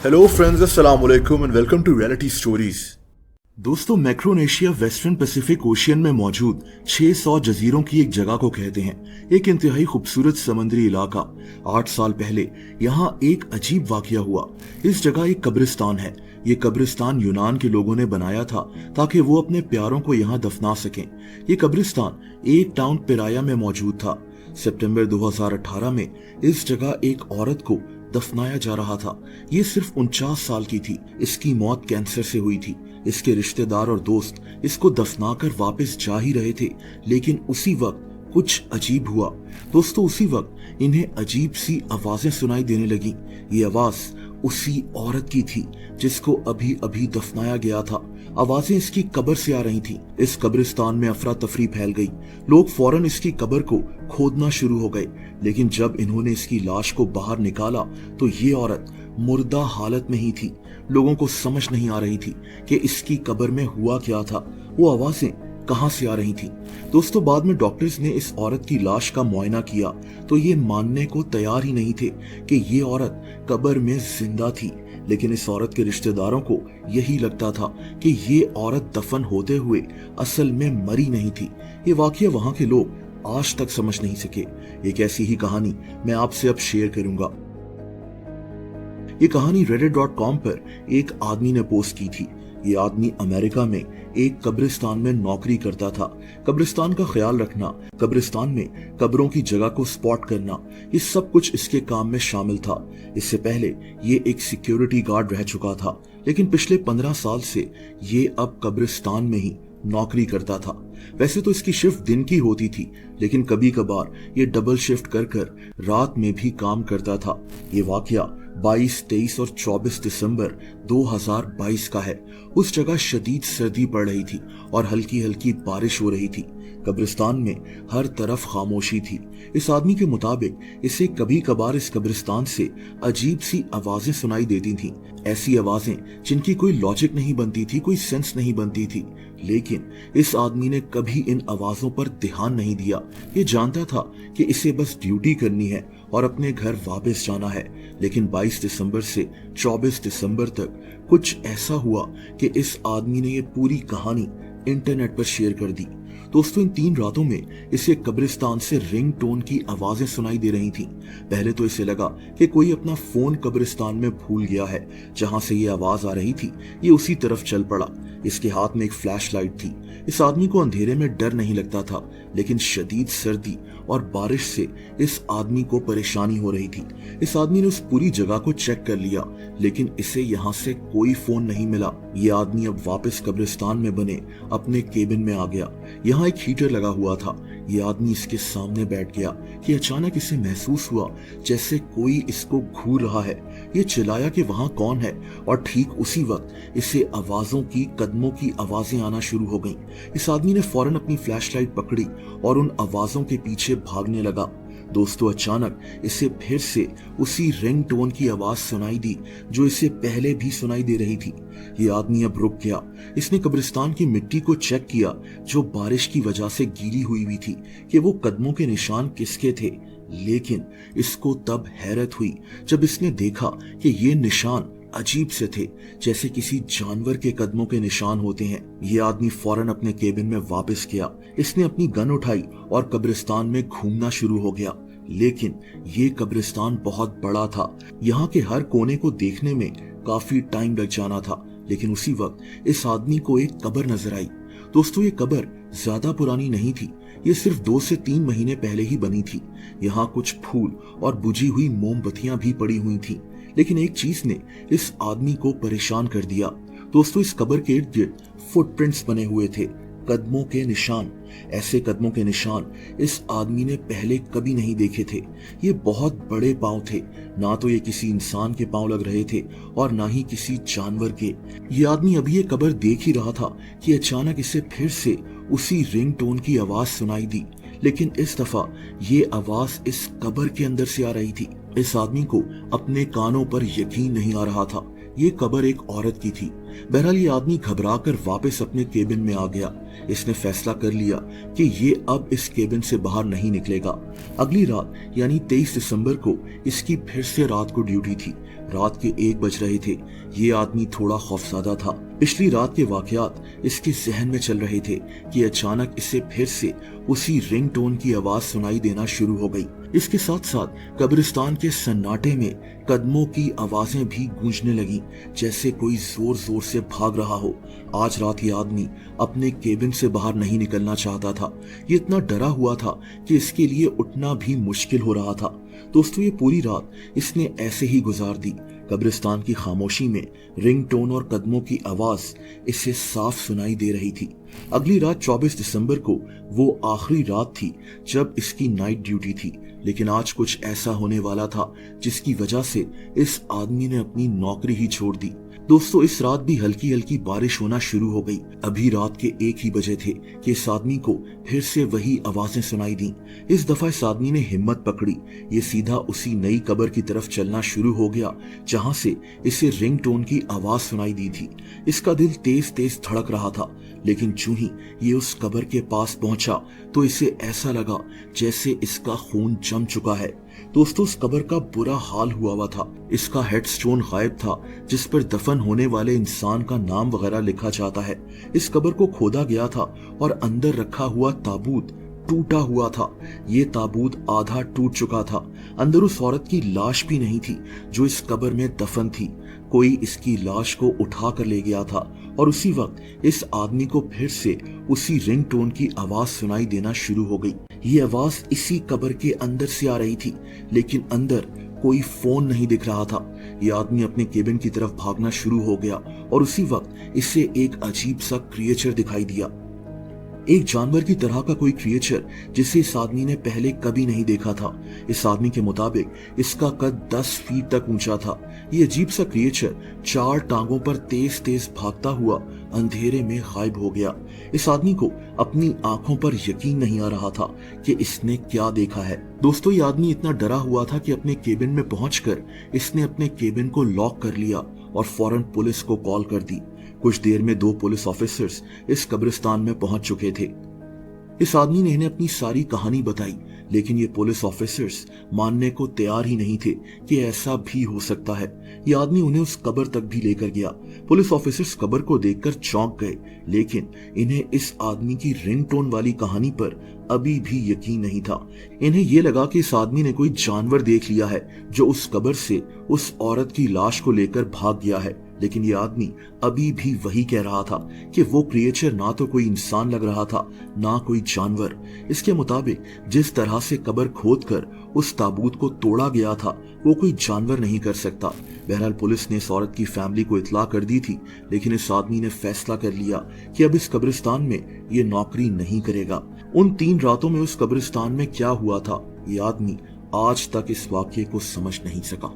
Hello friends, अस्सलाम वालेकुम and welcome to reality stories. दोस्तों, मैक्रोनेशिया वेस्टर्न पैसिफिक ओशियन में मौजूद 600 जजीरों की एक जगह को कहते हैं। एक इंतहाई खूबसूरत समुद्री इलाका। 8 साल पहले यहाँ एक अजीब वाकया हुआ। इस जगह एक कब्रिस्तान है। ये कब्रिस्तान यूनान के लोगों ने बनाया था ताकि वो अपने प्यारों को यहाँ दफना सकें। ये कब्रिस्तान एक टाउन पिराया में मौजूद था। सितंबर 2018 में इस जगह एक औरत को दफनाया जा रहा था। ये सिर्फ 49 साल की थी। इसकी मौत कैंसर से हुई थी। इसके रिश्तेदार और दोस्त इसको दफनाकर वापस जा ही रहे थे, लेकिन उसी वक्त कुछ अजीब हुआ। दोस्तों, उसी वक्त इन्हें अजीब सी आवाजें सुनाई देने लगी। ये आवाज उसी औरत की थी जिसको अभी अभी दफनाया गया था। आवाजें इसकी कब्र से आ रही थी। इस कब्रिस्तान में अफरा तफरी फैल गई। लोग फौरन इसकी कब्र को खोदना शुरू हो गए, लेकिन जब इन्होंने इसकी लाश को बाहर निकाला तो ये औरत मुर्दा हालत में ही थी। लोगों को समझ नहीं आ रही थी कि इसकी कब्र में हुआ क्या था, वो आवाजें कहां से आ रही थी। दोस्तों, बाद में डॉक्टर्स ने इस औरत की लाश का मुआयना किया तो ये मानने को तैयार ही नहीं थे कि ये औरत कब्र में जिंदा थी। लेकिन इस औरत के रिश्तेदारों को यही लगता था कि ये औरत दफन होते हुए असल में मरी नहीं थी। ये वाकया वहां के लोग आज तक समझ नहीं सके। एक ऐसी ही कहानी मैं आपसे अब शेयर करूंगा। ये कहानी reddit.com पर एक आदमी ने पोस्ट की थी। ये आदमी अमेरिका में एक कब्रिस्तान में नौकरी करता था। कब्रिस्तान का ख्याल रखना, कब्रिस्तान में कब्रों की जगह को स्पॉट करना, ये सब कुछ इसके काम में शामिल था। इससे पहले ये एक सिक्योरिटी गार्ड रह चुका था, लेकिन पिछले 15 साल से ये अब कब्रिस्तान में ही नौकरी करता था। वैसे तो इसकी शिफ्ट दिन की होती थी, लेकिन कभी कभार ये डबल शिफ्ट कर रात में भी काम करता था। ये वाकया 22, 23 और 24 दिसंबर 2022 का है। उस जगह शदीद सर्दी पड़ रही थी और हल्की हल्की बारिश हो रही थी। कब्रिस्तान में हर तरफ खामोशी थी। इस आदमी के मुताबिक इसे कभी कभार इस कब्रिस्तान से अजीब सी आवाजें सुनाई देती थीं। ऐसी आवाजें जिनकी कोई लॉजिक नहीं बनती थी, कोई सेंस नहीं बनती थी। लेकिन इस आदमी ने कभी इन आवाजों पर ध्यान नहीं दिया। ये जानता था कि इसे बस ड्यूटी करनी है और अपने घर वापस जाना है। लेकिन 22 दिसंबर से 24 दिसंबर तक कुछ ऐसा हुआ कि इस आदमी ने ये पूरी कहानी इंटरनेट पर शेयर कर दी। दोस्तों, इन 3 रातों में इसे कब्रिस्तान से रिंगटोन की आवाजें सुनाई दे रही थीं। पहले तो इसे लगा कि कोई अपना फोन कब्रिस्तान में भूल गया है। जहां से ये आवाज आ रही थी ये उसी तरफ चल पड़ा। इसके हाथ में एक फ्लैश लाइट थी। इस आदमी को अंधेरे में डर नहीं लगता था, लेकिन शदीद सर्दी और बारिश से इस आदमी को परेशानी हो रही थी। इस आदमी ने उस पूरी जगह को चेक कर लिया, लेकिन इसे यहाँ से कोई फोन नहीं मिला। ये आदमी अब वापस कब्रिस्तान में बने अपने केबिन में आ गया। यहाँ एक हीटर लगा हुआ था। ये आदमी इसके सामने बैठ गया कि अचानक इसे महसूस हुआ जैसे कोई इसको घूर रहा है। ये चिल्लाया कि वहां कौन है, और ठीक उसी वक्त इसे आवाजों की, कदमों की आवाजें आना शुरू हो गईं। इस आदमी ने फौरन अपनी फ्लैशलाइट पकड़ी और उन आवाजों के पीछे भागने लगा। दोस्तों, अचानक इसे फिर से उसी रिंगटोन की आवाज सुनाई दी जो इसे पहले भी सुनाई दे रही थी। ये आदमी अब रुक गया। इसने कब्रिस्तान की मिट्टी को चेक किया जो बारिश की वजह से गीली हुई थी कि वो कदमों के निशान किसके थे। लेकिन इसको तब हैरत हुई जब इसने देखा कि ये निशान अजीब से थे, जैसे किसी जानवर के कदमों के निशान होते हैं। ये आदमी फौरन अपने केबिन में वापस गया। इसने अपनी गन उठाई और कब्रिस्तान में घूमना शुरू हो गया। लेकिन ये कब्रिस्तान बहुत बड़ा था। यहाँ के हर कोने को देखने में काफी टाइम लग जाना था। लेकिन उसी वक्त इस आदमी को एक कब्र नजर आई। दोस्तों, ये कब्र ज्यादा पुरानी नहीं थी। ये सिर्फ 2 से 3 महीने पहले ही बनी थी। यहाँ कुछ फूल और बुझी हुई मोमबत्तियां भी पड़ी हुई थी। लेकिन एक चीज ने इस आदमी को परेशान कर दिया। दोस्तों, इस कब्र के इर्द गिर्द फुटप्रिंट्स बने हुए थे, कदमों के निशान। ऐसे कदमों के निशान इस आदमी ने पहले कभी नहीं देखे थे। ये बहुत बड़े पांव थे। ना तो ये किसी इंसान के पांव लग रहे थे और ना ही किसी जानवर के। ये आदमी अभी ये कब्र देख ही रहा था कि अचानक इसे फिर से उसी रिंगटोन की आवाज सुनाई दी। लेकिन इस दफा ये आवाज इस कब्र के अंदर से आ रही थी। इस आदमी को अपने कानों पर यकीन नहीं आ रहा था। ये कब्र एक औरत की थी। बहरहाल ये आदमी घबरा कर वापस अपने केबिन में आ गया। इसने फैसला कर लिया कि ये अब इस केबिन से बाहर नहीं निकलेगा। अगली रात यानी 23 दिसंबर को इसकी फिर से रात को ड्यूटी थी। रात के 1 बज रहे थे। ये आदमी थोड़ा खौफजदा था। पिछली रात के वाकयात इसके जहन में चल रहे थे कि अचानक इसे फिर से उसी रिंगटोन की आवाज सुनाई देना शुरू हो गई। इसके साथ साथ कब्रिस्तान के सन्नाटे में कदमों की आवाजें भी गूंजने लगी, जैसे कोई जोर जोर से भाग रहा हो। आज रात ये आदमी अपने केबिन से बाहर नहीं निकलना चाहता था। ये इतना डरा हुआ था कि इसके लिए उठना भी मुश्किल हो रहा था। दोस्तों, ये पूरी रात इसने ऐसे ही गुजार दी। कब्रिस्तान की खामोशी में रिंगटोन और कदमों की आवाज इसे साफ सुनाई दे रही थी। अगली रात 24 दिसंबर को वो आखिरी रात थी जब इसकी नाइट ड्यूटी थी, लेकिन आज कुछ ऐसा होने वाला था जिसकी वजह से इस आदमी ने अपनी नौकरी ही छोड़ दी। दोस्तों, इस रात भी हल्की हल्की बारिश होना शुरू हो गई। अभी रात के 1 ही बजे थे कि इस आदमी को फिर से वही आवाजें सुनाई दी। इस दफा इस आदमी ने हिम्मत पकड़ी। ये सीधा उसी नई कब्र की तरफ चलना शुरू हो गया जहां से इसे रिंगटोन की आवाज सुनाई दी थी। इसका दिल तेज तेज धड़क रहा था, लेकिन जूं ही ये उस कब्र के पास पहुंचा तो इसे ऐसा लगा जैसे इसका खून जम चुका है। दोस्तों, उस कब्र का बुरा हाल हुआ था। इसका हेडस्टोन गायब था जिस पर दफन होने वाले इंसान का नाम वगैरह लिखा जाता है। इस कब्र को खोदा गया था और अंदर रखा हुआ ताबूत टूटा हुआ था। ये ताबूत आधा टूट चुका था। अंदर उस औरत की लाश भी नहीं थी जो इस कब्र में दफन थी। कोई इसकी लाश को उठा कर ले गया था और उसी वक्त इस आदमी को फिर से उसी रिंगटोन की आवाज सुनाई देना शुरू हो गई। ये आवाज इसी कब्र के अंदर से आ रही थी, लेकिन अंदर कोई फोन नहीं दिख रहा था। ये आदमी अपने केबिन की तरफ भागना शुरू हो गया और उसी वक्त इसे एक अजीब सा क्रिएचर दिखाई दिया। एक जानवर की तरह का कोई क्रिएचर जिसे इस आदमी ने पहले कभी नहीं देखा था। इस आदमी के मुताबिक इसका कद 10 फीट तक ऊंचा था। ये अजीब सा क्रिएचर 4 टांगों पर तेज तेज भागता हुआ अंधेरे में गायब हो गया। इस आदमी को अपनी आंखों पर यकीन नहीं आ रहा था कि इसने क्या देखा है। दोस्तों, ये आदमी इतना डरा हुआ था कि अपने केबिन में पहुंचकर इसने अपने केबिन को लॉक कर लिया और फौरन पुलिस को कॉल कर दी। कुछ देर में 2 पुलिस ऑफिसर्स इस कब्रिस्तान में पहुंच चुके थे। इस आदमी ने इन्हें अपनी सारी कहानी बताई, लेकिन ये पुलिस ऑफिसर्स मानने को तैयार ही नहीं थे कि ऐसा भी हो सकता है। ये आदमी उन्हें उस कब्र तक भी लेकर गया। पुलिस ऑफिसर्स कब्र को देखकर चौंक गए, लेकिन इन्हें इस आदमी की रिंगटोन वाली कहानी पर अभी भी यकीन नहीं था। इन्हें ये लगा कि इस आदमी ने कोई जानवर देख लिया है जो उस कब्र से उस औरत की लाश को लेकर भाग गया है। लेकिन ये आदमी अभी भी वही कह रहा था कि वो क्रिएचर ना तो कोई इंसान लग रहा था, ना कोई जानवर। इसके मुताबिक जिस तरह से कब्र खोदकर उस ताबूत को तोड़ा गया था, वो कोई जानवर नहीं कर सकता। बहरहाल पुलिस ने इस औरत की फैमिली को इतला कर दी थी, लेकिन इस आदमी ने फैसला कर लिया कि अब इस कब्रिस्तान में ये नौकरी नहीं करेगा। उन 3 रातों में उस कब्रिस्तान में क्या हुआ था, ये आदमी आज तक इस वाक्य को समझ नहीं सका।